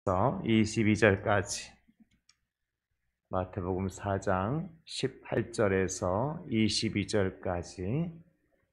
22절까지 마태복음 4장 18절에서 22절까지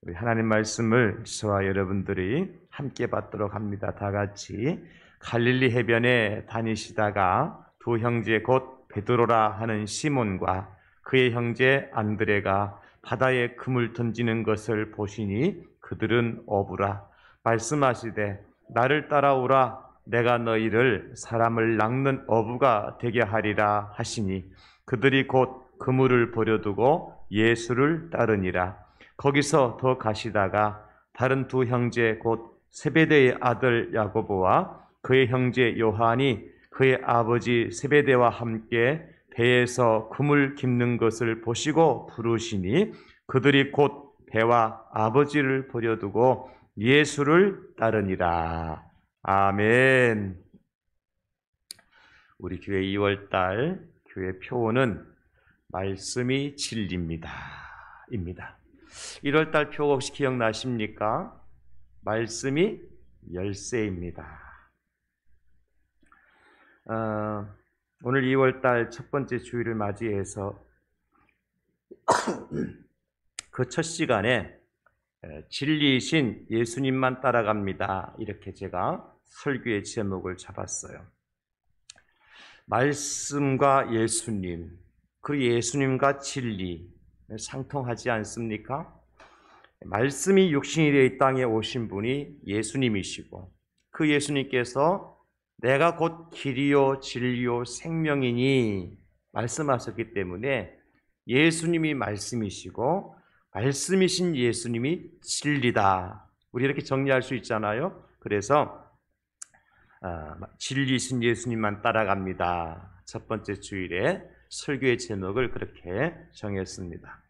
우리 하나님 말씀을 저와 여러분들이 함께 받도록 합니다. 다 같이. 갈릴리 해변에 다니시다가 두 형제 곧 베드로라 하는 시몬과 그의 형제 안드레가 바다에 금을 던지는 것을 보시니 그들은 어부라. 말씀하시되 나를 따라오라. 내가 너희를 사람을 낚는 어부가 되게 하리라 하시니 그들이 곧 그물을 버려두고 예수를 따르니라. 거기서 더 가시다가 다른 두 형제 곧 세베대의 아들 야고보와 그의 형제 요한이 그의 아버지 세베대와 함께 배에서 그물 깁는 것을 보시고 부르시니 그들이 곧 배와 아버지를 버려두고 예수를 따르니라. 아멘. 우리 교회 2월달 교회 표어는 말씀이 진리입니다. 입니다. 1월달 표어 혹시 기억나십니까? 말씀이 열쇠입니다. 오늘 2월달 첫 번째 주일을 맞이해서 그 첫 시간에 진리이신 예수님만 따라갑니다. 이렇게 제가 설교의 제목을 잡았어요. 말씀과 예수님, 그 예수님과 진리 상통하지 않습니까? 말씀이 육신이 되어 이 땅에 오신 분이 예수님이시고 그 예수님께서 내가 곧 길이요 진리요 생명이니 말씀하셨기 때문에 예수님이 말씀이시고 말씀이신 예수님이 진리다. 우리 이렇게 정리할 수 있잖아요. 그래서 진리이신 예수님만 따라갑니다. 첫 번째 주일에 설교의 제목을 그렇게 정했습니다.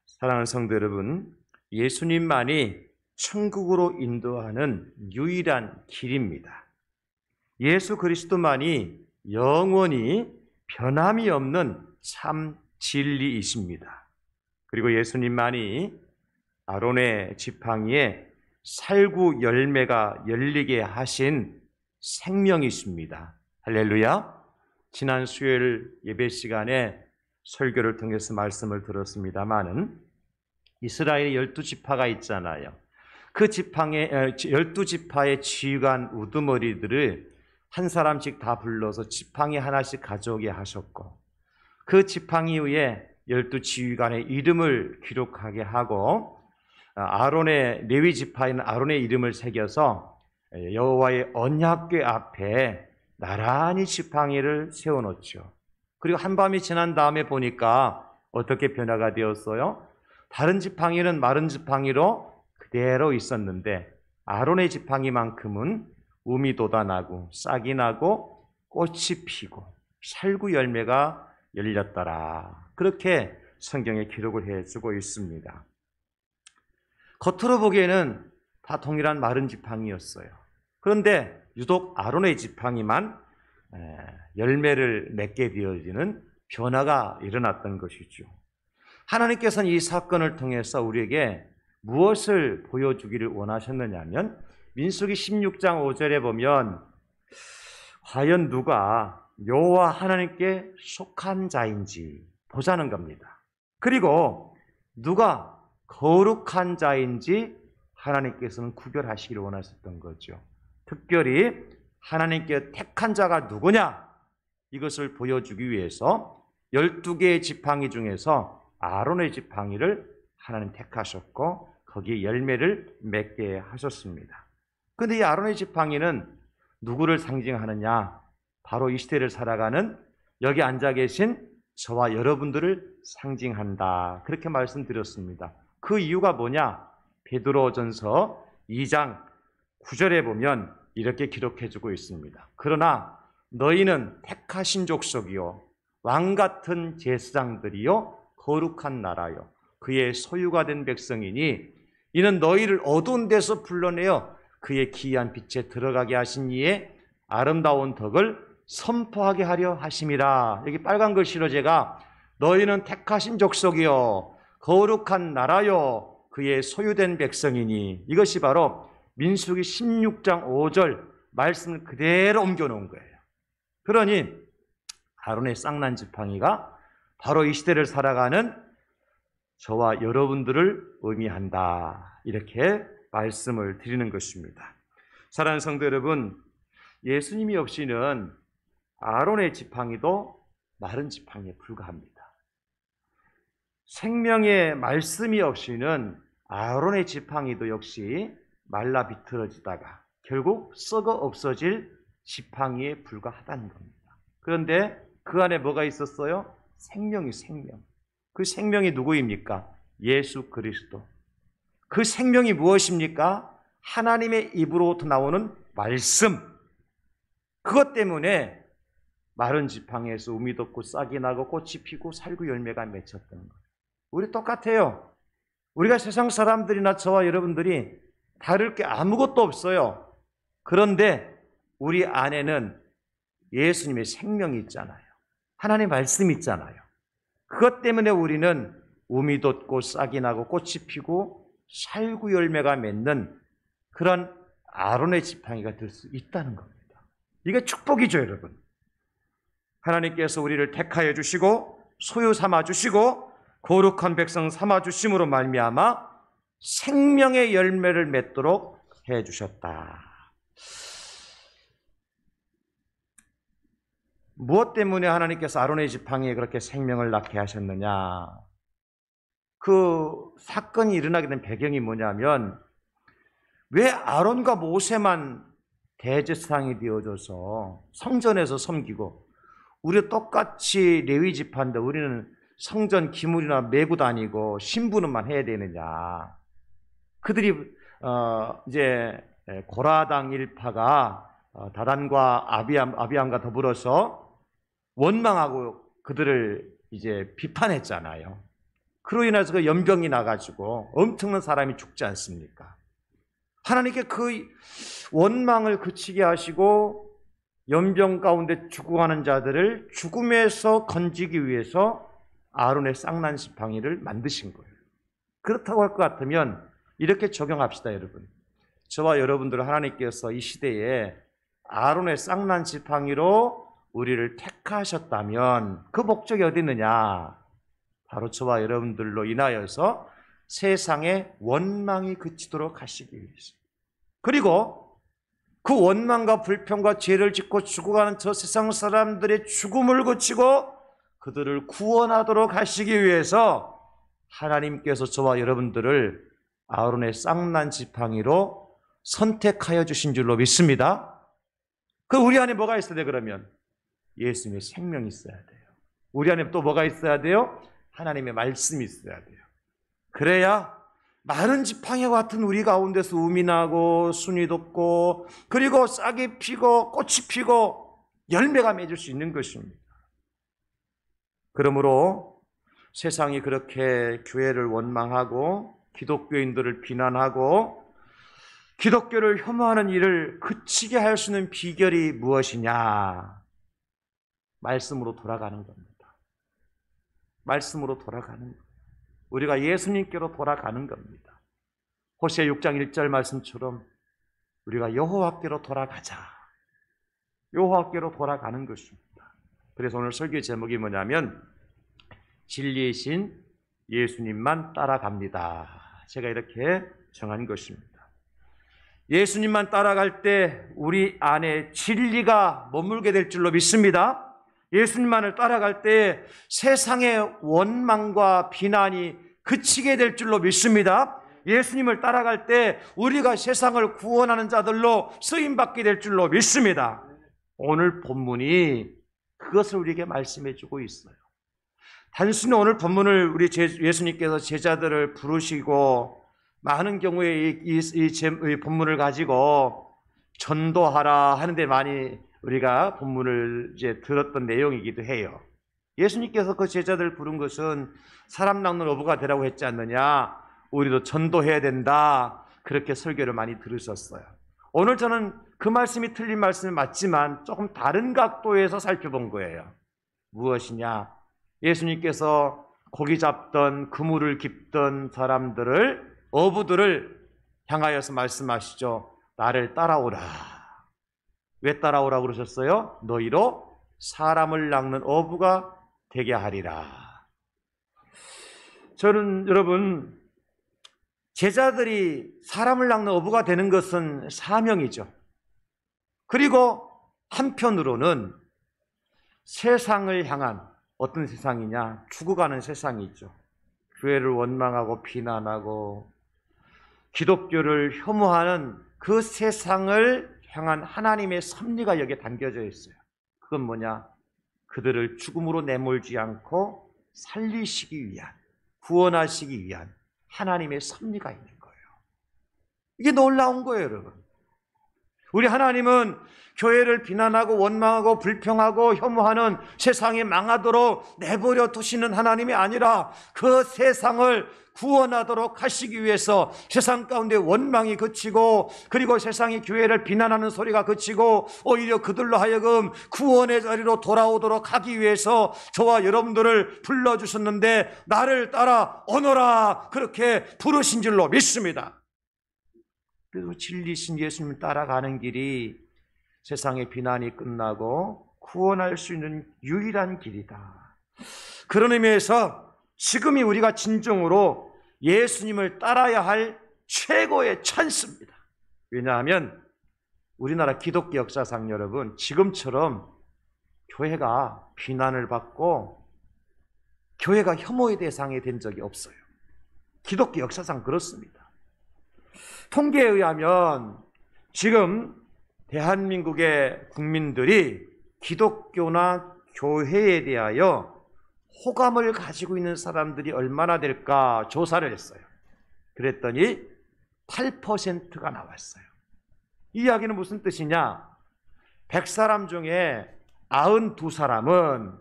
사랑하는 성도 여러분, 예수님만이 천국으로 인도하는 유일한 길입니다. 예수 그리스도만이 영원히 변함이 없는 참 진리이십니다. 그리고 예수님만이 아론의 지팡이에 살구 열매가 열리게 하신 생명이십니다. 할렐루야. 지난 수요일 예배 시간에 설교를 통해서 말씀을 들었습니다마는 이스라엘의 12지파가 있잖아요. 그 지팡에 12지파의 지휘관 우두머리들을 한 사람씩 다 불러서 지팡이 하나씩 가져오게 하셨고 그 지팡이 위에 12지휘관의 이름을 기록하게 하고 아론의 레위 지파에는 아론의 이름을 새겨서 여호와의 언약궤 앞에 나란히 지팡이를 세워놓죠. 그리고 한밤이 지난 다음에 보니까 어떻게 변화가 되었어요? 다른 지팡이는 마른 지팡이로 그대로 있었는데 아론의 지팡이만큼은 움이 돋아나고 싹이 나고 꽃이 피고 살구 열매가 열렸더라. 그렇게 성경에 기록을 해주고 있습니다. 겉으로 보기에는 다 동일한 마른 지팡이였어요. 그런데 유독 아론의 지팡이만 열매를 맺게 되어지는 변화가 일어났던 것이죠. 하나님께서는 이 사건을 통해서 우리에게 무엇을 보여주기를 원하셨느냐면 민수기 16장 5절에 보면 과연 누가 여호와 하나님께 속한 자인지 보자는 겁니다. 그리고 누가 거룩한 자인지 하나님께서는 구별하시기를 원하셨던 거죠. 특별히 하나님께 택한 자가 누구냐? 이것을 보여주기 위해서 12개의 지팡이 중에서 아론의 지팡이를 하나님 택하셨고 거기에 열매를 맺게 하셨습니다. 그런데 이 아론의 지팡이는 누구를 상징하느냐? 바로 이 시대를 살아가는 여기 앉아 계신 저와 여러분들을 상징한다. 그렇게 말씀드렸습니다. 그 이유가 뭐냐? 베드로전서 2장 9절에 보면 이렇게 기록해주고 있습니다. 그러나 너희는 택하신 족속이요 왕같은 제사장들이요 거룩한 나라요 그의 소유가 된 백성이니 이는 너희를 어두운 데서 불러내어 그의 기이한 빛에 들어가게 하신 이의 아름다운 덕을 선포하게 하려 하심이라. 여기 빨간 글씨로 제가 너희는 택하신 족속이요 거룩한 나라요 그의 소유된 백성이니 이것이 바로 민수기 16장 5절 말씀을 그대로 옮겨놓은 거예요. 그러니 아론의 쌍난 지팡이가 바로 이 시대를 살아가는 저와 여러분들을 의미한다. 이렇게 말씀을 드리는 것입니다. 사랑하는 성도 여러분, 예수님이 없이는 아론의 지팡이도 마른 지팡이에 불과합니다. 생명의 말씀이 없이는 아론의 지팡이도 역시 말라 비틀어지다가 결국 썩어 없어질 지팡이에 불과하다는 겁니다. 그런데 그 안에 뭐가 있었어요? 생명이 생명. 그 생명이 누구입니까? 예수 그리스도. 그 생명이 무엇입니까? 하나님의 입으로부터 나오는 말씀. 그것 때문에 마른 지팡이에서 우미 돋고 싹이 나고 꽃이 피고 살구 열매가 맺혔던 거예요. 우리 똑같아요. 우리가 세상 사람들이나 저와 여러분들이 다를 게 아무것도 없어요. 그런데 우리 안에는 예수님의 생명이 있잖아요. 하나님의 말씀이 있잖아요. 그것 때문에 우리는 우미 돋고 싹이 나고 꽃이 피고 살구 열매가 맺는 그런 아론의 지팡이가 될 수 있다는 겁니다. 이게 축복이죠, 여러분. 하나님께서 우리를 택하여 주시고 소유 삼아 주시고 거룩한 백성 삼아 주심으로 말미암아 생명의 열매를 맺도록 해 주셨다. 무엇 때문에 하나님께서 아론의 지팡이에 그렇게 생명을 낳게 하셨느냐? 그 사건이 일어나게 된 배경이 뭐냐면, 왜 아론과 모세만 대제사장이 되어줘서 성전에서 섬기고 우리 똑같이 레위 지파인데 우리는 성전 기물이나 메고 다니고 신부는만 해야 되느냐? 그들이 이제 고라당 일파가 다단과 아비암과 더불어서 원망하고 그들을 이제 비판했잖아요. 그로 인해서 그 연병이 나가지고 엄청난 사람이 죽지 않습니까? 하나님께 그 원망을 그치게 하시고 연병 가운데 죽어가는 자들을 죽음에서 건지기 위해서 아론의 쌍난 지팡이를 만드신 거예요. 그렇다고 할 것 같으면 이렇게 적용합시다, 여러분. 저와 여러분들을 하나님께서 이 시대에 아론의 쌍난 지팡이로 우리를 택하셨다면 그 목적이 어디 있느냐? 바로 저와 여러분들로 인하여서 세상의 원망이 그치도록 하시기 위해서, 그리고 그 원망과 불평과 죄를 짓고 죽어가는 저 세상 사람들의 죽음을 그치고 그들을 구원하도록 하시기 위해서 하나님께서 저와 여러분들을 아론의 쌍난 지팡이로 선택하여 주신 줄로 믿습니다. 그 우리 안에 뭐가 있어야 돼요? 그러면 예수님의 생명이 있어야 돼요. 우리 안에 또 뭐가 있어야 돼요? 하나님의 말씀이 있어야 돼요. 그래야 마른 지팡이와 같은 우리 가운데서 우미 나고 순이 돋고 그리고 싹이 피고 꽃이 피고 열매가 맺을 수 있는 것입니다. 그러므로 세상이 그렇게 교회를 원망하고 기독교인들을 비난하고 기독교를 혐오하는 일을 그치게 할 수 있는 비결이 무엇이냐? 말씀으로 돌아가는 겁니다. 말씀으로 돌아가는 겁니다. 우리가 예수님께로 돌아가는 겁니다. 호세아 6장 1절 말씀처럼 우리가 여호와께로 돌아가자. 여호와께로 돌아가는 것입니다. 그래서 오늘 설교의 제목이 뭐냐면 진리이신 예수님만 따라갑니다. 제가 이렇게 정한 것입니다. 예수님만 따라갈 때 우리 안에 진리가 머물게 될 줄로 믿습니다. 예수님만을 따라갈 때 세상의 원망과 비난이 그치게 될 줄로 믿습니다. 예수님을 따라갈 때 우리가 세상을 구원하는 자들로 쓰임받게 될 줄로 믿습니다. 오늘 본문이 그것을 우리에게 말씀해 주고 있어요. 단순히 오늘 본문을 우리 예수님께서 제자들을 부르시고 많은 경우에 이 본문을 가지고 전도하라 하는데 많이 우리가 본문을 이제 들었던 내용이기도 해요. 예수님께서 그 제자들을 부른 것은 사람 낚는 어부가 되라고 했지 않느냐? 우리도 전도해야 된다. 그렇게 설교를 많이 들으셨어요. 오늘 저는 그 말씀이 틀린 말씀이 맞지만 조금 다른 각도에서 살펴본 거예요. 무엇이냐? 예수님께서 고기 잡던 그물을 깁던 사람들을, 어부들을 향하여서 말씀하시죠. 나를 따라오라. 왜 따라오라고 그러셨어요? 너희로 사람을 낚는 어부가 되게 하리라. 저는 여러분, 제자들이 사람을 낚는 어부가 되는 것은 사명이죠. 그리고 한편으로는 세상을 향한, 어떤 세상이냐? 죽어가는 세상이죠. 교회를 원망하고 비난하고 기독교를 혐오하는 그 세상을 향한 하나님의 섭리가 여기에 담겨져 있어요. 그건 뭐냐? 그들을 죽음으로 내몰지 않고 살리시기 위한, 구원하시기 위한 하나님의 섭리가 있는 거예요. 이게 놀라운 거예요, 여러분. 우리 하나님은 교회를 비난하고 원망하고 불평하고 혐오하는 세상이 망하도록 내버려 두시는 하나님이 아니라 그 세상을 구원하도록 하시기 위해서 세상 가운데 원망이 그치고, 그리고 세상이 교회를 비난하는 소리가 그치고 오히려 그들로 하여금 구원의 자리로 돌아오도록 하기 위해서 저와 여러분들을 불러주셨는데, 나를 따라 오너라 그렇게 부르신 줄로 믿습니다. 그리고 진리신 예수님을 따라가는 길이 세상의 비난이 끝나고 구원할 수 있는 유일한 길이다. 그런 의미에서 지금이 우리가 진정으로 예수님을 따라야 할 최고의 찬스입니다. 왜냐하면 우리나라 기독교 역사상 여러분, 지금처럼 교회가 비난을 받고 교회가 혐오의 대상이 된 적이 없어요. 기독교 역사상 그렇습니다. 통계에 의하면 지금 대한민국의 국민들이 기독교나 교회에 대하여 호감을 가지고 있는 사람들이 얼마나 될까 조사를 했어요. 그랬더니 8%가 나왔어요. 이 이야기는 무슨 뜻이냐? 100사람 중에 92사람은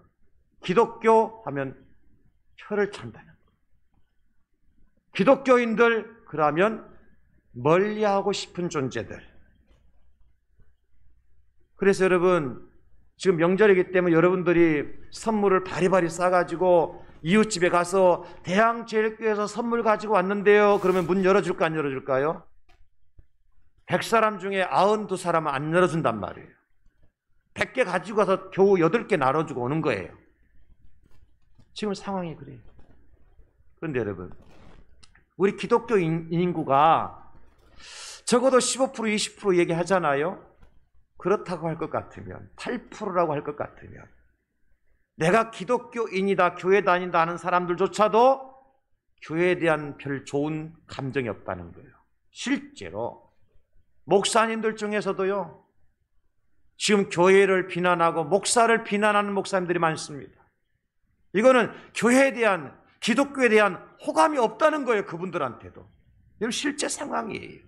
기독교 하면 혀를 찬다는 거예요. 기독교인들 그러면 멀리하고 싶은 존재들. 그래서 여러분, 지금 명절이기 때문에 여러분들이 선물을 바리바리 싸가지고 이웃집에 가서 대항제일교회에서 선물 가지고 왔는데요, 그러면 문 열어줄까 안 열어줄까요? 100사람 중에 92사람은 안 열어준단 말이에요. 100개 가지고 가서 겨우 8개 나눠주고 오는 거예요. 지금 상황이 그래요. 그런데 여러분, 우리 기독교 인구가 적어도 15% 20% 얘기하잖아요. 그렇다고 할 것 같으면, 8%라고 할 것 같으면, 내가 기독교인이다, 교회 다닌다 하는 사람들조차도 교회에 대한 별 좋은 감정이 없다는 거예요. 실제로 목사님들 중에서도요, 지금 교회를 비난하고 목사를 비난하는 목사님들이 많습니다. 이거는 교회에 대한, 기독교에 대한 호감이 없다는 거예요, 그분들한테도. 이건 실제 상황이에요.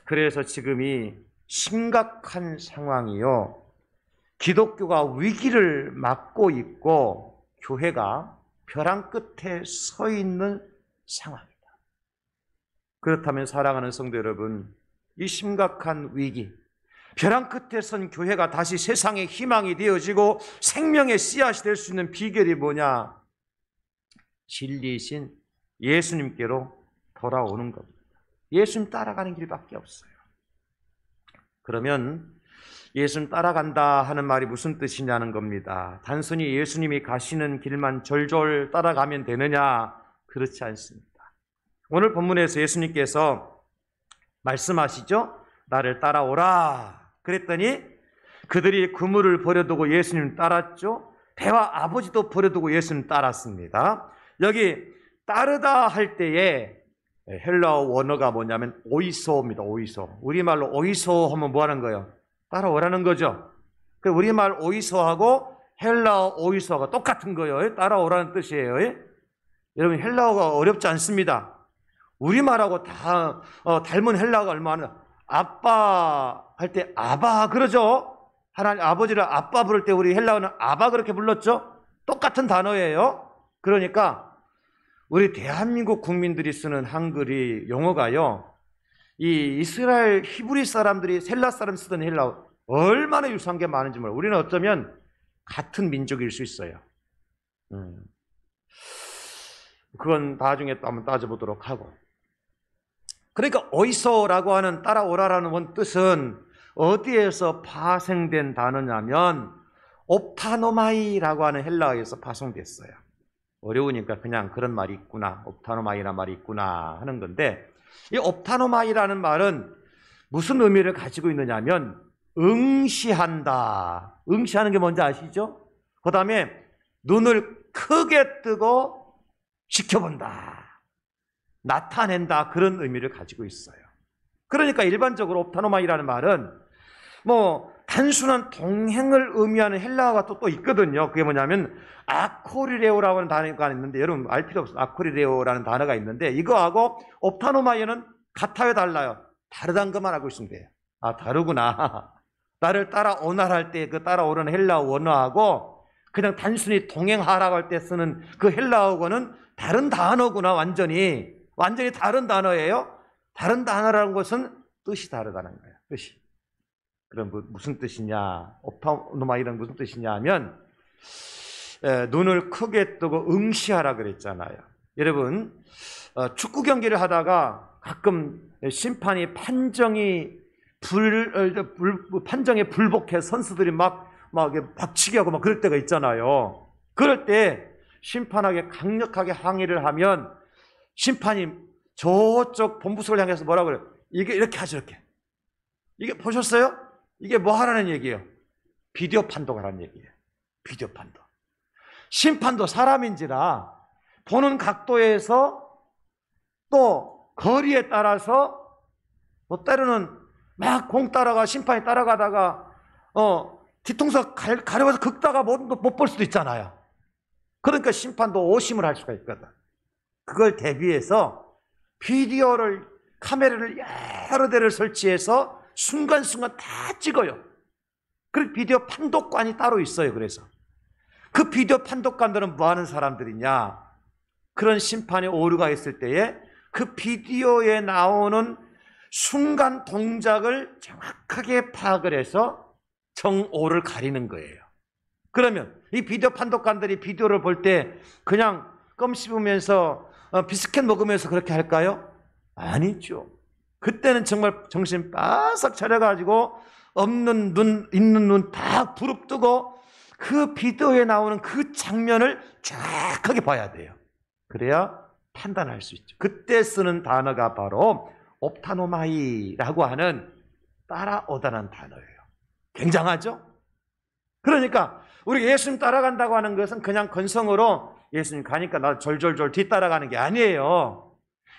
그래서 지금이 심각한 상황이요, 기독교가 위기를 맞고 있고 교회가 벼랑 끝에 서 있는 상황입니다. 그렇다면 사랑하는 성도 여러분, 이 심각한 위기, 벼랑 끝에 선 교회가 다시 세상의 희망이 되어지고 생명의 씨앗이 될 수 있는 비결이 뭐냐? 진리이신 예수님께로 돌아오는 겁니다. 예수님 따라가는 길밖에 없어요. 그러면 예수님 따라간다 하는 말이 무슨 뜻이냐는 겁니다. 단순히 예수님이 가시는 길만 졸졸 따라가면 되느냐? 그렇지 않습니다. 오늘 본문에서 예수님께서 말씀하시죠? 나를 따라오라 그랬더니 그들이 그물을 버려두고 예수님 따랐죠. 배와 아버지도 버려두고 예수님 따랐습니다. 여기 따르다 할 때에 헬라어 원어가 뭐냐면 오이소입니다. 오이소. 우리말로 오이소 하면 뭐 하는 거예요? 따라오라는 거죠. 우리말 오이소하고 헬라어 오이소가 똑같은 거예요. 따라오라는 뜻이에요. 여러분, 헬라어가 어렵지 않습니다. 우리말하고 다 닮은 헬라어가 얼마나, 아빠 할 때 아바 그러죠. 하나님 아버지를 아빠 부를 때 우리 헬라어는 아바 그렇게 불렀죠. 똑같은 단어예요. 그러니까 우리 대한민국 국민들이 쓰는 한글이, 용어가요, 이 이스라엘 히브리 사람들이 헬라 사람 쓰던 헬라어 얼마나 유사한 게 많은지 몰라요. 우리는 어쩌면 같은 민족일 수 있어요. 그건 나중에 또 한번 따져보도록 하고. 그러니까 오이소라고 하는 따라오라라는 원 뜻은 어디에서 파생된 단어냐면 옵타노마이라고 하는 헬라어에서 파송됐어요. 어려우니까 그냥 그런 말이 있구나, 옵타노마이라는 말이 있구나 하는 건데, 이 옵타노마이라는 말은 무슨 의미를 가지고 있느냐 하면 응시한다. 응시하는 게 뭔지 아시죠? 그 다음에 눈을 크게 뜨고 지켜본다, 나타낸다, 그런 의미를 가지고 있어요. 그러니까 일반적으로 옵타노마이라는 말은 뭐 단순한 동행을 의미하는 헬라어가 또 있거든요. 그게 뭐냐면 아코리레오라고 하는 단어가 있는데, 여러분 알 필요 없어요. 아코리레오라는 단어가 있는데 이거하고 옵타노마이는 같아요, 달라요? 다르다는 것만 알고 있으면 돼요. 아, 다르구나. 나를 따라오날 할 때 그 따라오는 헬라어 원어하고 그냥 단순히 동행하라고 할 때 쓰는 그 헬라어고는 다른 단어구나. 완전히 다른 단어예요. 다른 단어라는 것은 뜻이 다르다는 거예요. 뜻이. 그럼 무슨 뜻이냐, 옵타노마이는 무슨 뜻이냐 하면 눈을 크게 뜨고 응시하라 그랬잖아요. 여러분 축구 경기를 하다가 가끔 심판이 판정에 불복해 선수들이 막 박치기 하고 막 그럴 때가 있잖아요. 그럴 때 심판에게 강력하게 항의를 하면 심판이 저쪽 본부석을 향해서 뭐라고 그래요? 이게 이렇게 하죠, 이렇게. 이게 보셨어요? 이게 뭐 하라는 얘기예요? 비디오 판독하라는 얘기예요. 비디오 판독. 심판도 사람인지라 보는 각도에서 또 거리에 따라서 뭐 때로는 막 공 따라가 심판이 따라가다가 뒤통수 가려워서 긁다가 못 볼 수도 있잖아요. 그러니까 심판도 오심을 할 수가 있거든. 그걸 대비해서 비디오를, 카메라를 여러 대를 설치해서 순간순간 다 찍어요. 그 비디오 판독관이 따로 있어요. 그래서 그 비디오 판독관들은 뭐 하는 사람들이냐, 그런 심판에 오류가 있을 때에 그 비디오에 나오는 순간 동작을 정확하게 파악을 해서 정오를 가리는 거예요. 그러면 이 비디오 판독관들이 비디오를 볼 때 그냥 껌 씹으면서 비스켓 먹으면서 그렇게 할까요? 아니죠. 그때는 정말 정신 바싹 차려가지고 없는 눈, 있는 눈 다 부릅뜨고 그 비디오에 나오는 그 장면을 정확하게 봐야 돼요. 그래야 판단할 수 있죠. 그때 쓰는 단어가 바로 옵타노마이라고 하는 따라오다는 단어예요. 굉장하죠? 그러니까 우리 예수님 따라간다고 하는 것은 그냥 건성으로 예수님 가니까 나 졸졸졸 뒤따라가는 게 아니에요.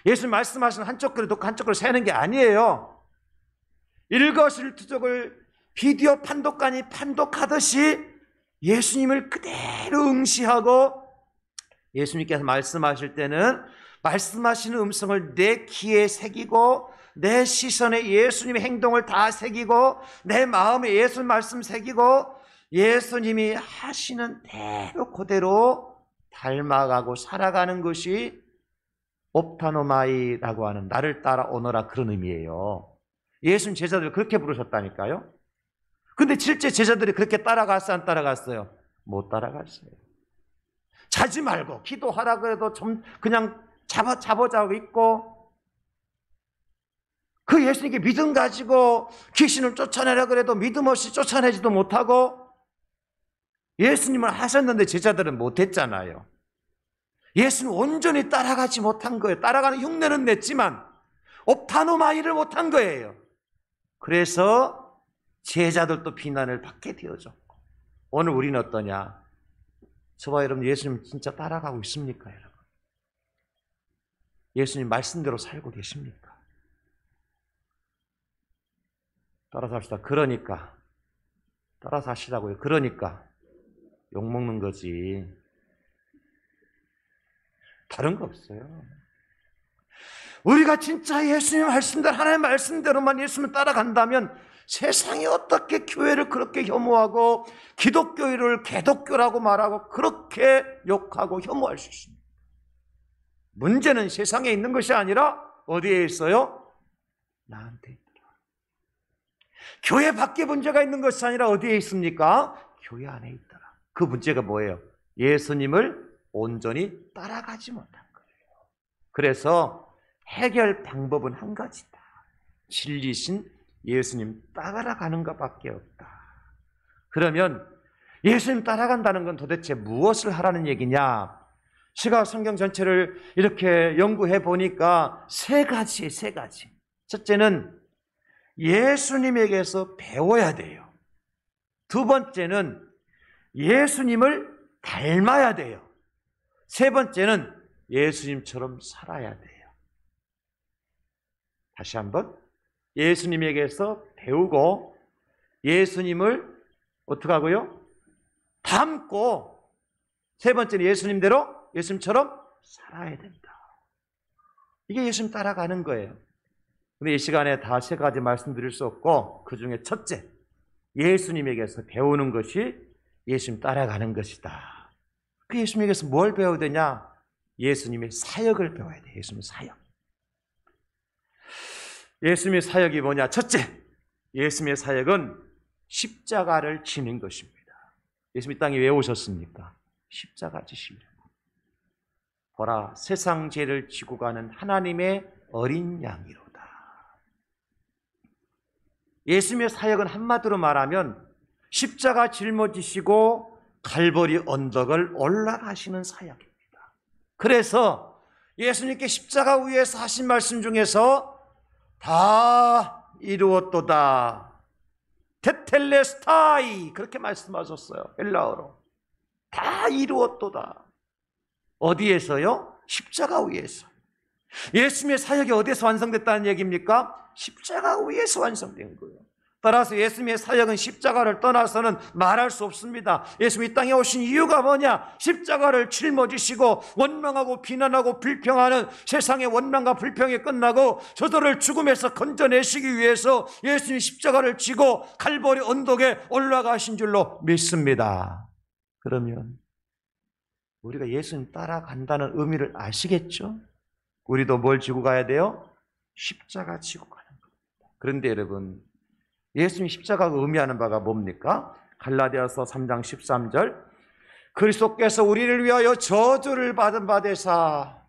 예수님 말씀하시는 한쪽 귀를 듣고 한쪽 귀를 세는 게 아니에요. 일거수일투족을 비디오 판독관이 판독하듯이 예수님을 그대로 응시하고, 예수님께서 말씀하실 때는 말씀하시는 음성을 내 귀에 새기고 내 시선에 예수님의 행동을 다 새기고 내 마음에 예수님 말씀 새기고 예수님이 하시는 대로 그대로 닮아가고 살아가는 것이 옵타노마이라고 하는 나를 따라오너라, 그런 의미예요. 예수님 제자들 그렇게 부르셨다니까요. 근데 실제 제자들이 그렇게 따라갔어요, 안 따라갔어요? 못 따라갔어요. 자지 말고 기도하라 그래도 좀 그냥 잡아자고 있고, 그 예수님께 믿음 가지고 귀신을 쫓아내라 그래도 믿음 없이 쫓아내지도 못하고, 예수님은 하셨는데 제자들은 못했잖아요. 예수는 온전히 따라가지 못한 거예요. 따라가는 흉내는 냈지만 옵타노마이를 못한 거예요. 그래서 제자들도 비난을 받게 되어졌고, 오늘 우리는 어떠냐? 저와 여러분, 예수님 진짜 따라가고 있습니까, 여러분? 예수님 말씀대로 살고 계십니까? 따라서 합시다. 그러니까 따라서 하시라고요. 그러니까 욕먹는 거지 다른 거 없어요. 우리가 진짜 예수님 말씀대로, 하나님의 말씀대로만 예수님을 따라간다면 세상이 어떻게 교회를 그렇게 혐오하고 기독교를 개독교라고 말하고 그렇게 욕하고 혐오할 수 있습니까? 문제는 세상에 있는 것이 아니라 어디에 있어요? 나한테 있더라. 교회 밖에 문제가 있는 것이 아니라 어디에 있습니까? 교회 안에 있더라. 그 문제가 뭐예요? 예수님을 온전히 따라가지 못한 거예요. 그래서 해결 방법은 한 가지다. 진리신 예수님 따라가는 것밖에 없다. 그러면 예수님 따라간다는 건 도대체 무엇을 하라는 얘기냐? 제가 성경 전체를 이렇게 연구해 보니까 세 가지. 첫째는 예수님에게서 배워야 돼요. 두 번째는 예수님을 닮아야 돼요. 세 번째는 예수님처럼 살아야 돼요. 다시 한번, 예수님에게서 배우고 예수님을 어떻게 하고요? 닮고, 세 번째는 예수님대로, 예수님처럼 살아야 된다. 이게 예수님 따라가는 거예요. 근데 이 시간에 다 세 가지 말씀드릴 수 없고, 그 중에 첫째, 예수님에게서 배우는 것이 예수님 따라가는 것이다. 그 예수님에게서 뭘 배워야 되냐? 예수님의 사역을 배워야 돼. 예수님의 사역. 예수님의 사역이 뭐냐? 첫째, 예수님의 사역은 십자가를 지는 것입니다. 예수님 이 땅에 왜 오셨습니까? 십자가 지시려고. 보라, 세상 죄를 지고 가는 하나님의 어린 양이로다. 예수님의 사역은 한마디로 말하면 십자가 짊어지시고 갈보리 언덕을 올라가시는 사역입니다. 그래서 예수님께 십자가 위에서 하신 말씀 중에서 다 이루었도다. 테텔레스타이, 그렇게 말씀하셨어요. 헬라어로. 다 이루었도다. 어디에서요? 십자가 위에서. 예수님의 사역이 어디에서 완성됐다는 얘기입니까? 십자가 위에서 완성된 거예요. 따라서 예수님의 사역은 십자가를 떠나서는 말할 수 없습니다. 예수님이 땅에 오신 이유가 뭐냐? 십자가를 짊어지시고 원망하고 비난하고 불평하는 세상의 원망과 불평이 끝나고 저들을 죽음에서 건져내시기 위해서 예수님이 십자가를 지고 갈보리 언덕에 올라가신 줄로 믿습니다. 그러면 우리가 예수님 따라간다는 의미를 아시겠죠? 우리도 뭘 지고 가야 돼요? 십자가 지고 가는 겁니다. 그런데 여러분, 예수님 십자가가 의미하는 바가 뭡니까? 갈라디아서 3장 13절, 그리스도께서 우리를 위하여 저주를 받은 바 되사.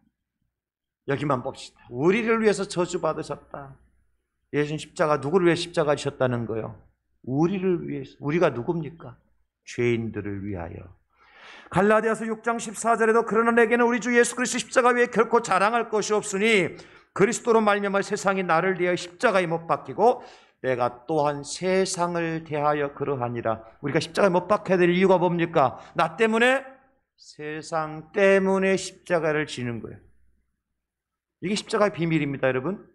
여기만 봅시다. 우리를 위해서 저주 받으셨다. 예수님 십자가, 누구를 위해 십자가 지셨다는 거예요? 우리를 위해서. 우리가 누굽니까? 죄인들을 위하여. 갈라디아서 6장 14절에도 그러나 내게는 우리 주 예수 그리스도 십자가 위에 결코 자랑할 것이 없으니 그리스도로 말미암아 세상이 나를 대하여 십자가에 못 박히고 내가 또한 세상을 대하여 그러하니라. 우리가 십자가에 못 박혀야 될 이유가 뭡니까? 나 때문에, 세상 때문에 십자가를 지는 거예요. 이게 십자가의 비밀입니다, 여러분.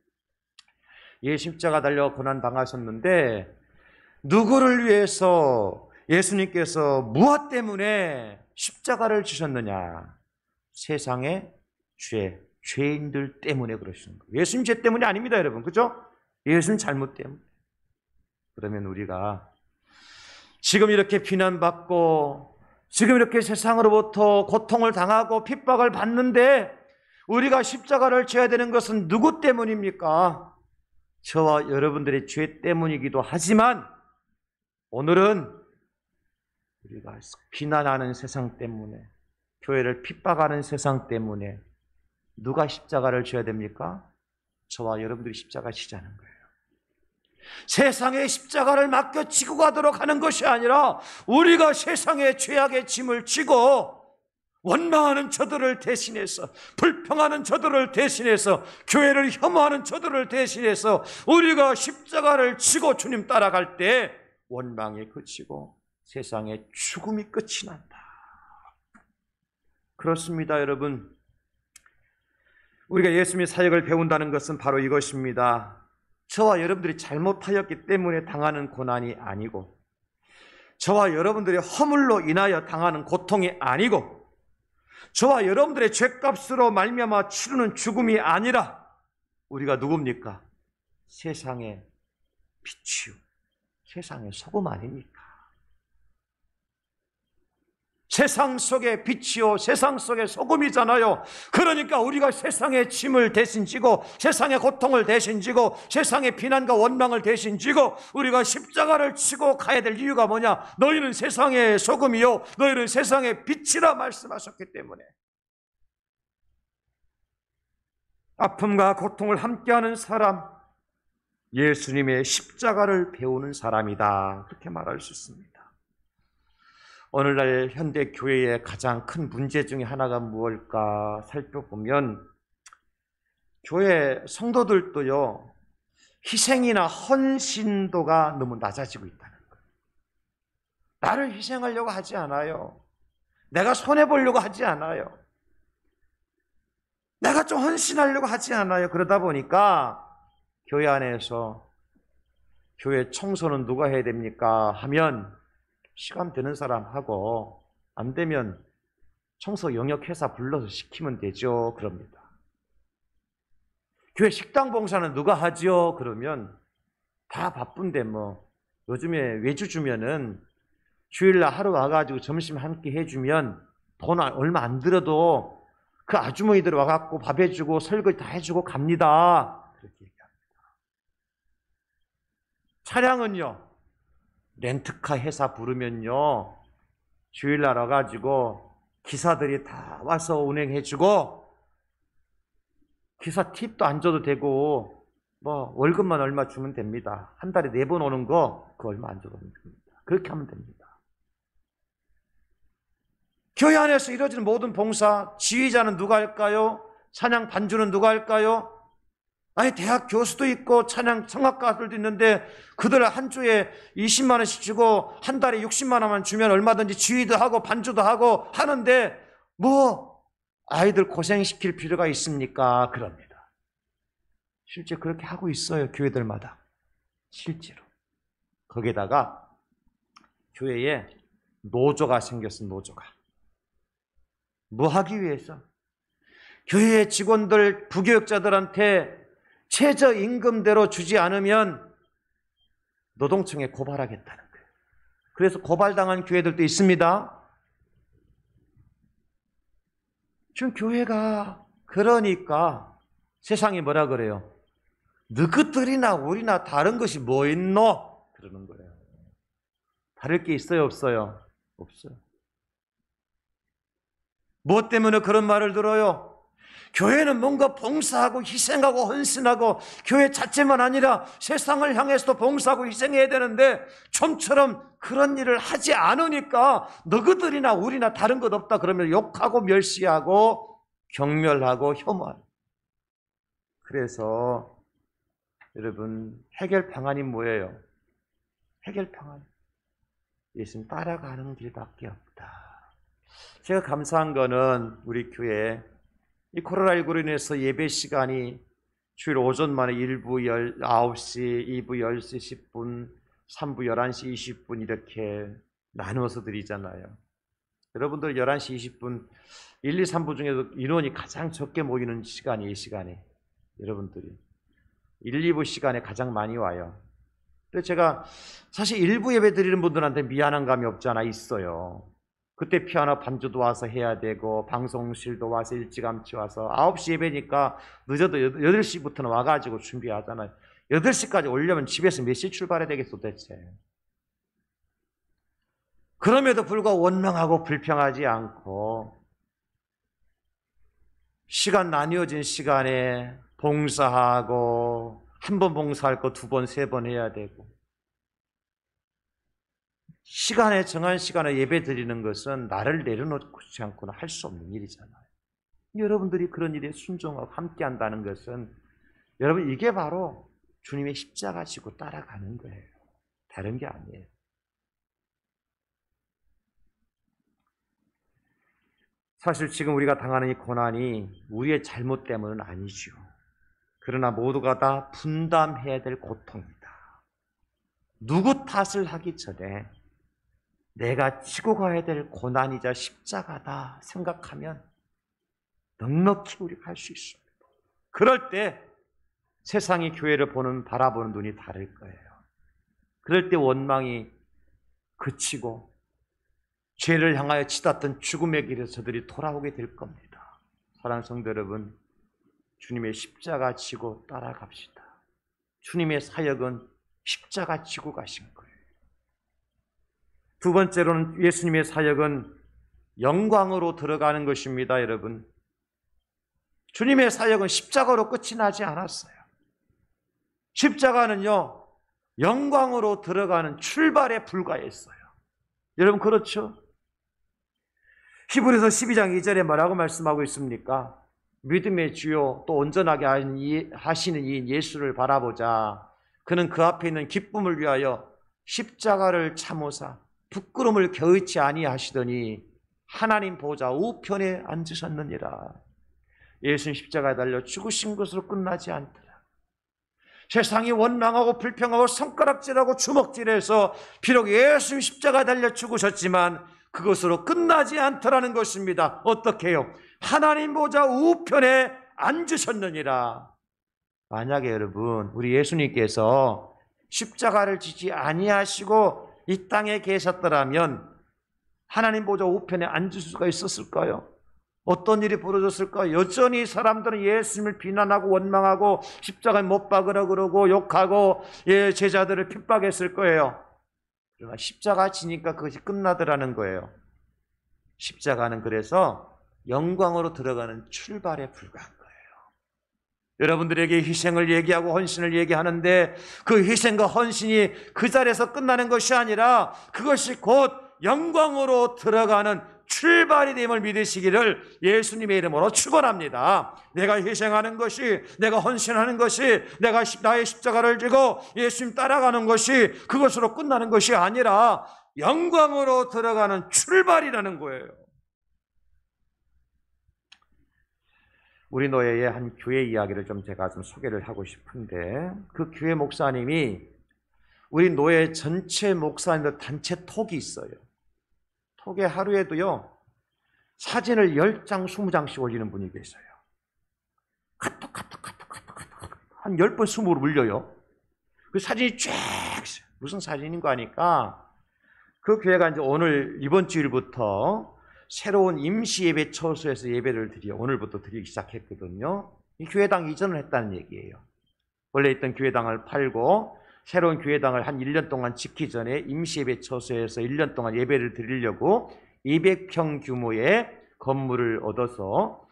예수 십자가 달려 고난 당하셨는데 누구를 위해서 예수님께서 무엇 때문에 십자가를 지셨느냐? 세상의 죄인들 때문에 그러시는 거예요. 예수님 죄 때문이 아닙니다, 여러분. 그죠? 예수님 잘못 때문에. 그러면 우리가 지금 이렇게 비난받고 지금 이렇게 세상으로부터 고통을 당하고 핍박을 받는데 우리가 십자가를 져야 되는 것은 누구 때문입니까? 저와 여러분들의 죄 때문이기도 하지만 오늘은 우리가 비난하는 세상 때문에, 교회를 핍박하는 세상 때문에 누가 십자가를 져야 됩니까? 저와 여러분들이 십자가 지자는 거예요. 세상의 십자가를 맡겨지고 가도록 하는 것이 아니라 우리가 세상의 죄악의 짐을 지고 원망하는 저들을 대신해서, 불평하는 저들을 대신해서, 교회를 혐오하는 저들을 대신해서 우리가 십자가를 지고 주님 따라갈 때 원망이 그치고 세상의 죽음이 끝이 난다. 그렇습니다, 여러분. 우리가 예수님의 사역을 배운다는 것은 바로 이것입니다. 저와 여러분들이 잘못하였기 때문에 당하는 고난이 아니고, 저와 여러분들의 허물로 인하여 당하는 고통이 아니고, 저와 여러분들의 죄값으로 말미암아 치르는 죽음이 아니라 우리가 누굽니까? 세상의 빛이요, 세상의 소금 아닙니까? 세상 속의 빛이요 세상 속의 소금이잖아요. 그러니까 우리가 세상의 짐을 대신 지고 세상의 고통을 대신 지고 세상의 비난과 원망을 대신 지고 우리가 십자가를 치고 가야 될 이유가 뭐냐? 너희는 세상의 소금이요 너희는 세상의 빛이라 말씀하셨기 때문에. 아픔과 고통을 함께하는 사람, 예수님의 십자가를 배우는 사람이다, 그렇게 말할 수 있습니다. 오늘날 현대 교회의 가장 큰 문제 중에 하나가 무엇일까 살펴보면 교회 성도들도요, 희생이나 헌신도가 너무 낮아지고 있다는 거예요. 나를 희생하려고 하지 않아요. 내가 손해보려고 하지 않아요. 내가 좀 헌신하려고 하지 않아요. 그러다 보니까 교회 안에서 교회 청소는 누가 해야 됩니까? 하면 시간 되는 사람하고 안 되면 청소 영역회사 불러서 시키면 되죠. 그럽니다. 교회 식당 봉사는 누가 하죠? 그러면 다 바쁜데 뭐 요즘에 외주 주면은 주일날 하루 와가지고 점심 한 끼 해주면 돈 얼마 안 들어도 그 아주머니들 와갖고 밥 해주고 설거지 다 해주고 갑니다. 그렇게 얘기합니다. 차량은요, 렌트카 회사 부르면요, 주일날 와가지고 기사들이 다 와서 운행해주고 기사 팁도 안 줘도 되고 뭐 월급만 얼마 주면 됩니다. 한 달에 4번 오는 거 그 얼마 안 줘도 됩니다. 그렇게 하면 됩니다. 교회 안에서 이루어지는 모든 봉사, 지휘자는 누가 할까요? 찬양 반주는 누가 할까요? 아니 대학 교수도 있고 찬양 성악가들도 있는데 그들 한 주에 20만 원씩 주고 한 달에 60만 원만 주면 얼마든지 지휘도 하고 반주도 하고 하는데 뭐 아이들 고생시킬 필요가 있습니까? 그럽니다. 실제 그렇게 하고 있어요. 교회들마다. 실제로. 거기다가 교회에 노조가 생겼어. 노조가. 뭐 하기 위해서? 교회의 직원들, 부교육자들한테 최저임금대로 주지 않으면 노동청에 고발하겠다는 거예요. 그래서 고발당한 교회들도 있습니다. 지금 교회가 그러니까 세상이 뭐라 그래요? 너희들이나 우리나 다른 것이 뭐 있노? 그러는 거예요. 다를 게 있어요? 없어요? 없어요. 뭐 때문에 그런 말을 들어요? 교회는 뭔가 봉사하고 희생하고 헌신하고 교회 자체만 아니라 세상을 향해서도 봉사하고 희생해야 되는데 좀처럼 그런 일을 하지 않으니까 너희들이나 우리나 다른 것 없다 그러면 욕하고 멸시하고 경멸하고 혐오하는. 그래서 여러분 해결 방안이 뭐예요? 해결 방안. 예수님 따라가는 길밖에 없다. 제가 감사한 거는 우리 교회 이 코로나19로 인해서 예배 시간이 주일 오전만에 1부 9시, 2부 10시 10분, 3부 11시 20분 이렇게 나누어서 드리잖아요. 여러분들 11시 20분 1, 2, 3부 중에도 인원이 가장 적게 모이는 시간이 이 시간에 여러분들이 1, 2부 시간에 가장 많이 와요. 근데 제가 사실 1부 예배 드리는 분들한테 미안한 감이 없지 않아 있어요. 그때 피아노 반주도 와서 해야 되고 방송실도 와서 일찌감치 와서 9시 예배니까 늦어도 8시부터는 와가지고 준비하잖아요. 8시까지 오려면 집에서 몇 시 출발해야 되겠어 대체. 그럼에도 불구하고 원망하고 불평하지 않고 시간 나뉘어진 시간에 봉사하고 한 번 봉사할 거 2번, 3번 해야 되고 시간에 정한 시간에 예배 드리는 것은 나를 내려놓지 않고는 할 수 없는 일이잖아요. 여러분들이 그런 일에 순종하고 함께 한다는 것은 여러분 이게 바로 주님의 십자가 지고 따라가는 거예요. 다른 게 아니에요. 사실 지금 우리가 당하는 이 고난이 우리의 잘못 때문은 아니죠. 그러나 모두가 다 분담해야 될 고통이다. 누구 탓을 하기 전에 내가 지고 가야 될 고난이자 십자가다 생각하면 넉넉히 우리가 할 수 있습니다. 그럴 때 세상이 교회를 바라보는 눈이 다를 거예요. 그럴 때 원망이 그치고 죄를 향하여 치닫던 죽음의 길에서 저들이 돌아오게 될 겁니다. 사랑하는 성도 여러분, 주님의 십자가 지고 따라갑시다. 주님의 사역은 십자가 지고 가신 거예요. 두 번째로는 예수님의 사역은 영광으로 들어가는 것입니다, 여러분. 주님의 사역은 십자가로 끝이 나지 않았어요. 십자가는요, 영광으로 들어가는 출발에 불과했어요. 여러분, 그렇죠? 히브리서 12장 2절에 뭐라고 말씀하고 있습니까? 믿음의 주요 또 온전하게 하시는 이 예수를 바라보자. 그는 그 앞에 있는 기쁨을 위하여 십자가를 참으사 부끄러움을 겨의치 아니하시더니 하나님 보좌 우편에 앉으셨느니라. 예수는 십자가에 달려 죽으신 것으로 끝나지 않더라. 세상이 원망하고 불평하고 손가락질하고 주먹질해서 비록 예수님 십자가에 달려 죽으셨지만 그것으로 끝나지 않더라는 것입니다. 어떻게 해요? 하나님 보좌 우편에 앉으셨느니라. 만약에 여러분 우리 예수님께서 십자가를 지지 아니하시고 이 땅에 계셨더라면 하나님 보좌 우편에 앉을 수가 있었을까요? 어떤 일이 벌어졌을까요? 여전히 사람들은 예수님을 비난하고 원망하고 십자가에 못 박으라 그러고 욕하고 제자들을 핍박했을 거예요. 그러나 십자가 지니까 그것이 끝나더라는 거예요. 십자가는 그래서 영광으로 들어가는 출발에 불과한 거예요. 여러분들에게 희생을 얘기하고 헌신을 얘기하는데 그 희생과 헌신이 그 자리에서 끝나는 것이 아니라 그것이 곧 영광으로 들어가는 출발이 됨을 믿으시기를 예수님의 이름으로 축원합니다. 내가 희생하는 것이, 내가 헌신하는 것이, 내가 나의 십자가를 지고 예수님 따라가는 것이 그것으로 끝나는 것이 아니라 영광으로 들어가는 출발이라는 거예요. 우리 노예의 한 교회 이야기를 제가 소개를 하고 싶은데, 그 교회 목사님이 우리 노예 전체 목사님들 단체 톡이 있어요. 톡에 하루에도요 사진을 10장 20장씩 올리는 분이 계세요. 카톡 한 10번 20번 물려요. 그 사진이 쫙 무슨 사진인가 하니까 그 교회가 이제 이번 주일부터 새로운 임시 예배 처소에서 예배를 오늘부터 드리기 시작했거든요. 이 교회당 이전을 했다는 얘기예요. 원래 있던 교회당을 팔고 새로운 교회당을 한 1년 동안 짓기 전에 임시 예배 처소에서 1년 동안 예배를 드리려고 200평 규모의 건물을 얻어서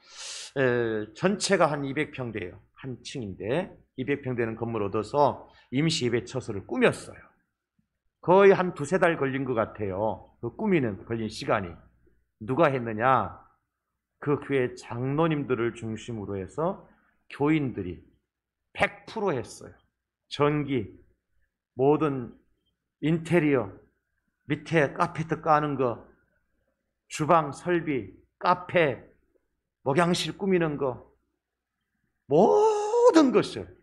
전체가 한 200평 돼요. 한 층인데 200평 되는 건물을 얻어서 임시 예배 처소를 꾸몄어요. 거의 한 2-3달 걸린 것 같아요. 그 걸린 시간이. 누가 했느냐? 그 교회 장로님들을 중심으로 해서 교인들이 100% 했어요. 전기, 모든 인테리어, 밑에 카페트 까는 거, 주방 설비, 카페, 목양실 꾸미는 거, 모든 것을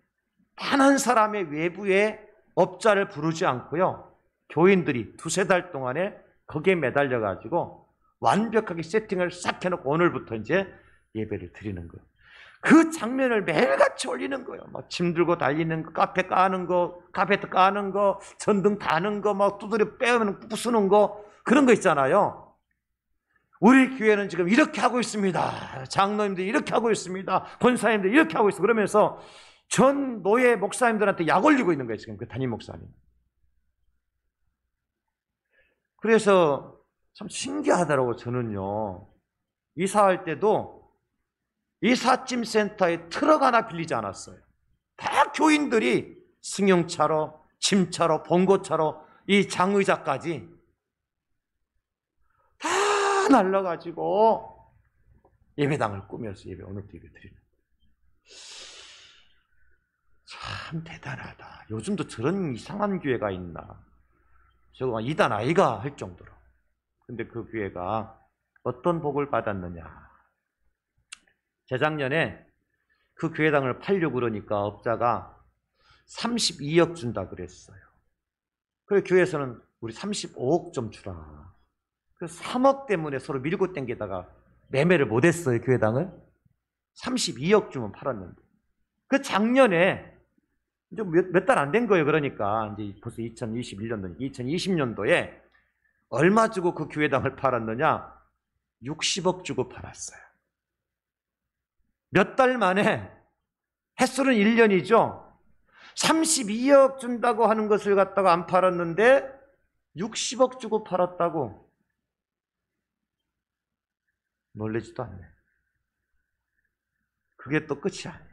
단 한 사람의 외부의 업자를 부르지 않고요, 교인들이 2-3달 동안에 거기에 매달려가지고 완벽하게 세팅을 싹 해놓고 오늘부터 이제 예배를 드리는 거예요. 그 장면을 매일같이 올리는 거예요. 막 짐 들고 달리는 거, 카페 까는 거, 카페트 까는 거, 전등 다는 거, 막 두드려 빼면 부수는 거, 그런 거 있잖아요. 우리 교회는 지금 이렇게 하고 있습니다. 장로님들이 이렇게 하고 있습니다. 권사님들이 이렇게 하고 있어. 그러면서 전 노예 목사님들한테 약 올리고 있는 거예요. 지금 그 담임 목사님. 그래서 참 신기하더라고. 저는요, 이사할 때도 이삿짐 센터에 트럭 하나 빌리지 않았어요. 다 교인들이 승용차로, 짐차로, 봉고차로, 이 장의자까지 다 날라가지고 예배당을 꾸며서 오늘도 예배 드리는. 참 대단하다. 요즘도 저런 이상한 교회가 있나. 저거 이단 아이가 할 정도로. 근데 그 교회가 어떤 복을 받았느냐. 재작년에 그 교회당을 팔려고 그러니까 업자가 32억 준다 그랬어요. 그래서 교회에서는 우리 35억 좀 주라. 그래서 3억 때문에 서로 밀고 땡기다가 매매를 못했어요. 교회당을. 32억 주면 팔았는데. 그 작년에 이제 몇 달 안 된 거예요. 그러니까 이제 벌써 2021년도, 2020년도에 얼마 주고 그 교회당을 팔았느냐? 60억 주고 팔았어요. 몇 달 만에, 햇술은 1년이죠. 32억 준다고 하는 것을 갖다가 안 팔았는데 60억 주고 팔았다고. 놀라지도 않네. 그게 또 끝이 아니야.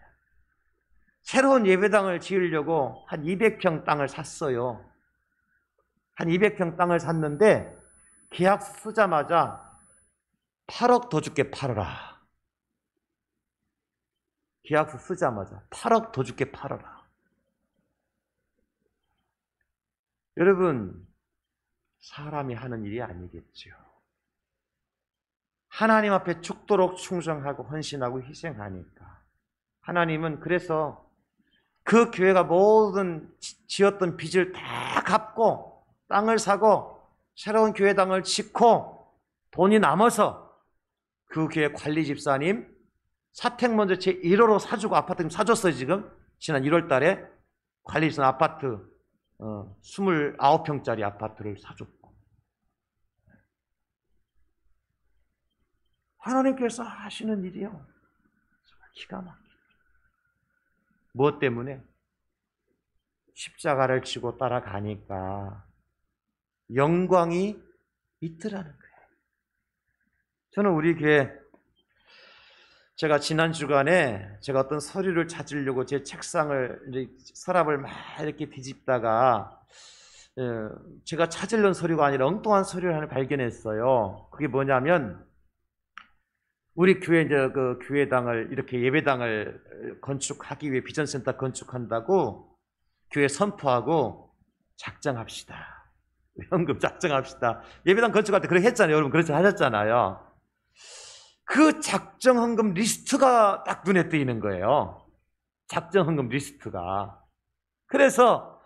새로운 예배당을 지으려고 한 200평 땅을 샀어요. 한 200평 땅을 샀는데 계약서 쓰자마자 8억 더 줄게 팔아라. 계약서 쓰자마자 8억 더 줄게 팔아라. 여러분, 사람이 하는 일이 아니겠죠. 하나님 앞에 죽도록 충성하고 헌신하고 희생하니까 하나님은 그래서 그 교회가 모든 지었던 빚을 다 갚고 땅을 사고 새로운 교회당을 짓고 돈이 남아서 그 교회 관리 집사님 사택 먼저 제 1호로 사주고 아파트 좀 사줬어요. 지금 지난 1월 달에 관리 집사 아파트 29평짜리 아파트를 사줬고, 하나님께서 하시는 일이요 정말 기가 막히죠. 무엇 때문에? 십자가를 지고 따라가니까 영광이 있더라는 거예요. 저는 우리 교회, 제가 지난 주간에 제가 어떤 서류를 찾으려고 제 책상을, 서랍을 막 이렇게 뒤집다가 제가 찾으려는 서류가 아니라 엉뚱한 서류를 하나 발견했어요. 그게 뭐냐면, 우리 교회 이제 그 교회당을 이렇게 예배당을 건축하기 위해 비전센터 건축한다고 교회 선포하고 작정합시다. 현금 작정합시다. 예배당 건축할 때 그렇게 했잖아요. 여러분 그렇게 하셨잖아요. 그 작정 헌금 리스트가 딱 눈에 띄는 거예요. 작정 헌금 리스트가. 그래서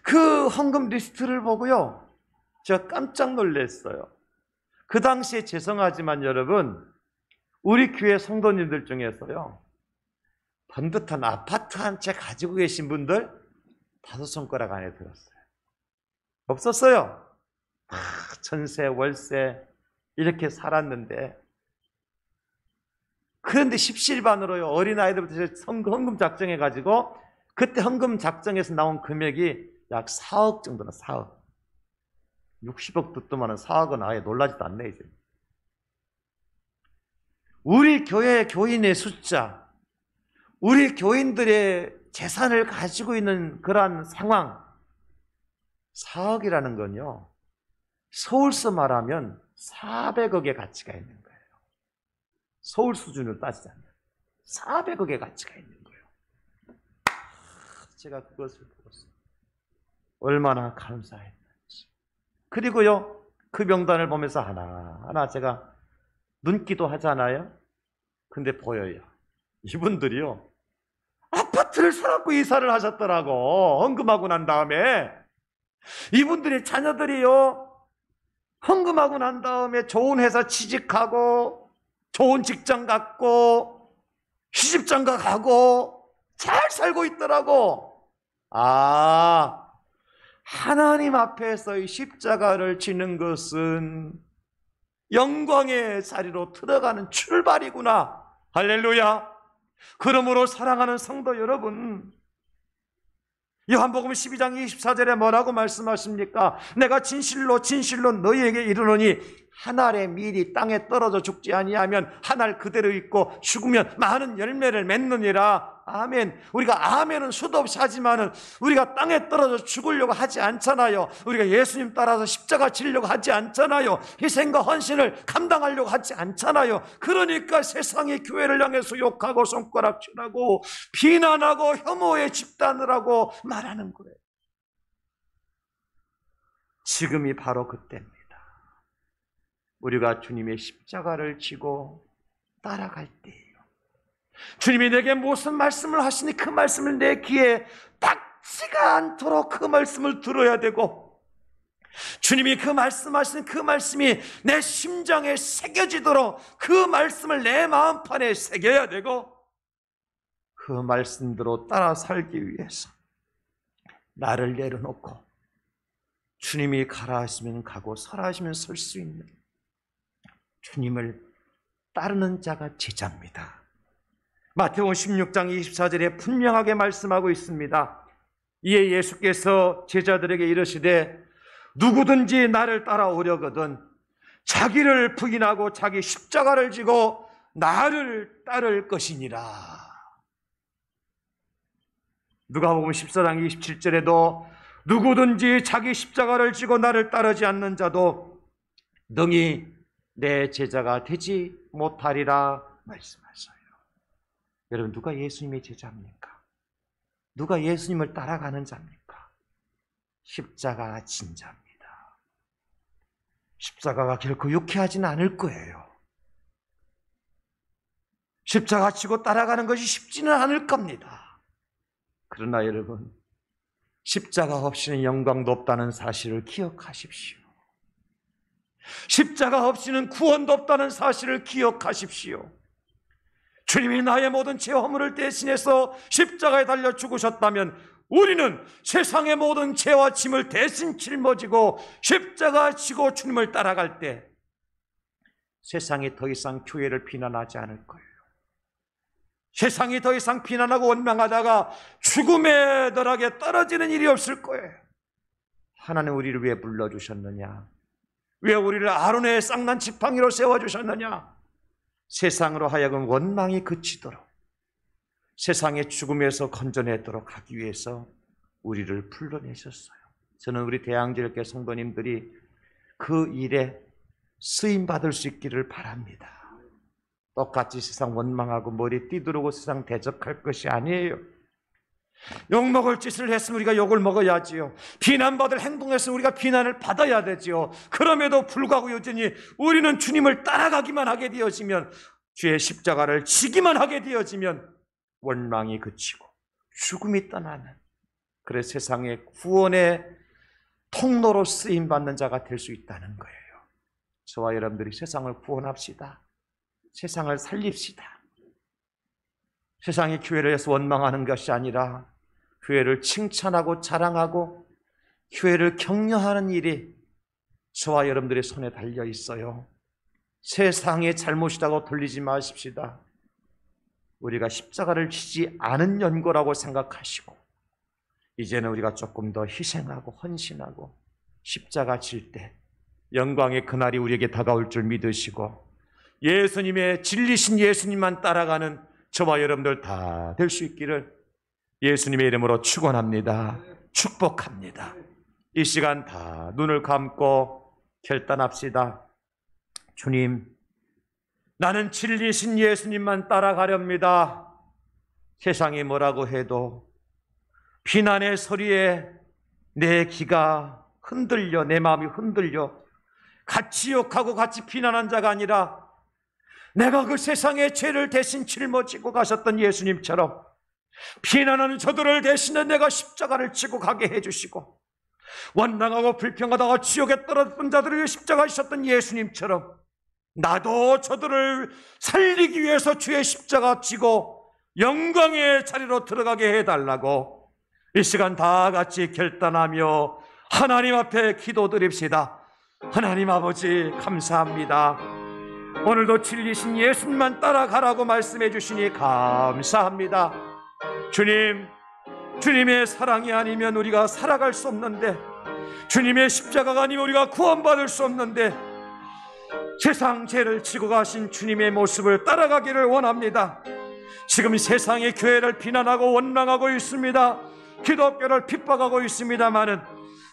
그 헌금 리스트를 보고요, 제가 깜짝 놀랐어요. 그 당시에 죄송하지만 여러분, 우리 교회 성도님들 중에서요, 번듯한 아파트 한 채 가지고 계신 분들 5손가락 안에 들었어요. 없었어요. 전세, 월세 이렇게 살았는데, 그런데 십시일반으로요, 어린아이들부터 헌금 작정해가지고 그때 헌금 작정해서 나온 금액이 약 4억 정도나, 4억. 60억 듣더만은 4억은 아예 놀라지도 않네 이제. 우리 교회 교인의 숫자, 우리 교인들의 재산을 가지고 있는 그러한 상황, 4억이라는 건요, 서울서 말하면 400억의 가치가 있는 거예요. 서울 수준으로 따지자면 400억의 가치가 있는 거예요. 제가 그것을 보고서 얼마나 감사했는지. 그리고요, 그 명단을 보면서 하나하나 제가 눈기도 하잖아요. 근데 보여요. 이분들이요, 아파트를 사갖고 이사를 하셨더라고. 헌금하고 난 다음에. 이분들의 자녀들이요, 헌금하고 난 다음에 좋은 회사 취직하고 좋은 직장 갖고 시집장가 가고 잘 살고 있더라고. 아, 하나님 앞에서의 십자가를 지는 것은 영광의 자리로 들어가는 출발이구나. 할렐루야. 그러므로 사랑하는 성도 여러분, 요한복음 12장 24절에 뭐라고 말씀하십니까? 내가 진실로 진실로 너희에게 이르노니 한 알의 밀이 땅에 떨어져 죽지 아니하면 한 알 그대로 있고 죽으면 많은 열매를 맺느니라. 아멘. 우리가 아멘은 수도 없이 하지만은 우리가 땅에 떨어져 죽으려고 하지 않잖아요. 우리가 예수님 따라서 십자가 지려고 하지 않잖아요. 희생과 헌신을 감당하려고 하지 않잖아요. 그러니까 세상이 교회를 향해서 욕하고 손가락질하고 비난하고 혐오의 집단을 하고 말하는 거예요. 지금이 바로 그때입니다. 우리가 주님의 십자가를 지고 따라갈 때예요. 주님이 내게 무슨 말씀을 하시니 그 말씀을 내 귀에 닿지가 않도록 그 말씀을 들어야 되고, 주님이 그 말씀하시는 그 말씀이 내 심장에 새겨지도록 그 말씀을 내 마음판에 새겨야 되고, 그 말씀대로 따라 살기 위해서 나를 내려놓고 주님이 가라 하시면 가고 서라 하시면 설 수 있는 주님을 따르는 자가 제자입니다. 마태복음 16장 24절에 분명하게 말씀하고 있습니다. 이에 예수께서 제자들에게 이르시되 누구든지 나를 따라오려거든 자기를 부인하고 자기 십자가를 지고 나를 따를 것이니라. 누가복음 14장 27절에도 누구든지 자기 십자가를 지고 나를 따르지 않는 자도 능히 내 제자가 되지 못하리라 말씀하셔요. 여러분, 누가 예수님의 제자입니까? 누가 예수님을 따라가는 자입니까? 십자가 진 자입니다. 십자가가 결코 유쾌하지는 않을 거예요. 십자가 지고 따라가는 것이 쉽지는 않을 겁니다. 그러나 여러분, 십자가 없이는 영광도 없다는 사실을 기억하십시오. 십자가 없이는 구원도 없다는 사실을 기억하십시오. 주님이 나의 모든 죄 허물을 대신해서 십자가에 달려 죽으셨다면 우리는 세상의 모든 죄와 짐을 대신 짊어지고 십자가 지고 주님을 따라갈 때 세상이 더 이상 교회를 비난하지 않을 거예요. 세상이 더 이상 비난하고 원망하다가 죽음의 덜하게 떨어지는 일이 없을 거예요. 하나님 우리를 왜 불러주셨느냐? 왜 우리를 아론의 쌍난 지팡이로 세워주셨느냐? 세상으로 하여금 원망이 그치도록, 세상의 죽음에서 건져내도록 하기 위해서 우리를 불러내셨어요. 저는 우리 대양제일교회 성도님들이 그 일에 쓰임받을 수 있기를 바랍니다. 똑같이 세상 원망하고 머리 띠두르고 세상 대적할 것이 아니에요. 욕먹을 짓을 했으면 우리가 욕을 먹어야지요. 비난받을 행동했으면 우리가 비난을 받아야 되지요. 그럼에도 불구하고 여전히 우리는 주님을 따라가기만 하게 되어지면, 주의 십자가를 지기만 하게 되어지면 원망이 그치고 죽음이 떠나는, 그래 세상의 구원의 통로로 쓰임받는 자가 될 수 있다는 거예요. 저와 여러분들이 세상을 구원합시다. 세상을 살립시다. 세상이 교회를 해서 원망하는 것이 아니라 교회를 칭찬하고 자랑하고 교회를 격려하는 일이 저와 여러분들의 손에 달려 있어요. 세상의 잘못이라고 돌리지 마십시다. 우리가 십자가를 지지 않은 연고라고 생각하시고 이제는 우리가 조금 더 희생하고 헌신하고 십자가 질 때 영광의 그날이 우리에게 다가올 줄 믿으시고 예수님의 진리신 예수님만 따라가는 저와 여러분들 다 될 수 있기를 예수님의 이름으로 축원합니다. 축복합니다. 이 시간 다 눈을 감고 결단합시다. 주님, 나는 진리신 예수님만 따라가렵니다. 세상이 뭐라고 해도 비난의 소리에 내 귀가 흔들려, 내 마음이 흔들려 같이 욕하고 같이 비난한 자가 아니라 내가 그 세상의 죄를 대신 짊어지고 가셨던 예수님처럼 비난하는 저들을 대신해 내가 십자가를 지고 가게 해주시고 원망하고 불평하다가 지옥에 떨어졌던 자들을 위해 십자가이셨던 예수님처럼 나도 저들을 살리기 위해서 주의 십자가 지고 영광의 자리로 들어가게 해달라고 이 시간 다 같이 결단하며 하나님 앞에 기도드립시다. 하나님 아버지 감사합니다. 오늘도 진리신 예수님만 따라가라고 말씀해 주시니 감사합니다. 주님, 주님의 사랑이 아니면 우리가 살아갈 수 없는데, 주님의 십자가가 아니면 우리가 구원받을 수 없는데 세상 죄를 지고 가신 주님의 모습을 따라가기를 원합니다. 지금 세상의 교회를 비난하고 원망하고 있습니다. 기독교를 핍박하고 있습니다마는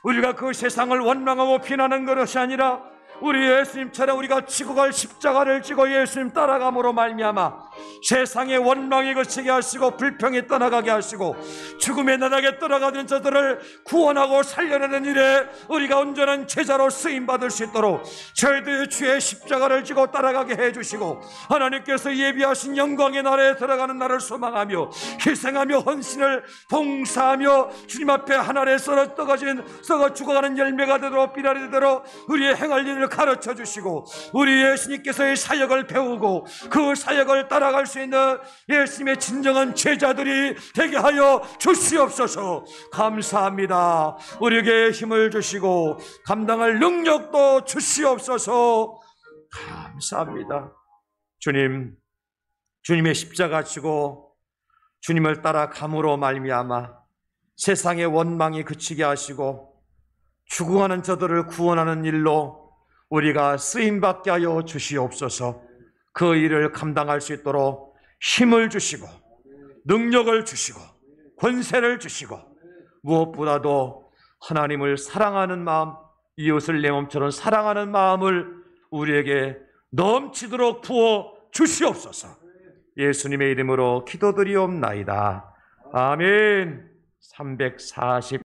우리가 그 세상을 원망하고 비난하는 것이 아니라 우리 예수님처럼 우리가 지고 갈 십자가를 지고 예수님 따라감으로 말미암아 세상의 원망이 그치게 하시고 불평이 떠나가게 하시고 죽음의 나락에 떠나가는 자들을 구원하고 살려내는 일에 우리가 온전한 제자로 쓰임받을 수 있도록 저희들의 주의 십자가를 지고 따라가게 해주시고 하나님께서 예비하신 영광의 나라에 들어가는 날을 소망하며 희생하며 헌신을 봉사하며 주님 앞에 하늘에 썩어 죽어가는 열매가 되도록 비라리 되도록 우리의 행할 일을 가르쳐 주시고 우리 예수님께서의 사역을 배우고 그 사역을 따라갈 수 있는 예수님의 진정한 제자들이 되게 하여 주시옵소서. 감사합니다. 우리에게 힘을 주시고 감당할 능력도 주시옵소서. 감사합니다. 주님, 주님의 십자가 지고 주님을 따라감으로 말미암아 세상의 원망이 그치게 하시고 죽어가는 저들을 구원하는 일로 우리가 쓰임받게 하여 주시옵소서. 그 일을 감당할 수 있도록 힘을 주시고 능력을 주시고 권세를 주시고 무엇보다도 하나님을 사랑하는 마음, 이웃을 내 몸처럼 사랑하는 마음을 우리에게 넘치도록 부어 주시옵소서. 예수님의 이름으로 기도드리옵나이다. 아멘. 340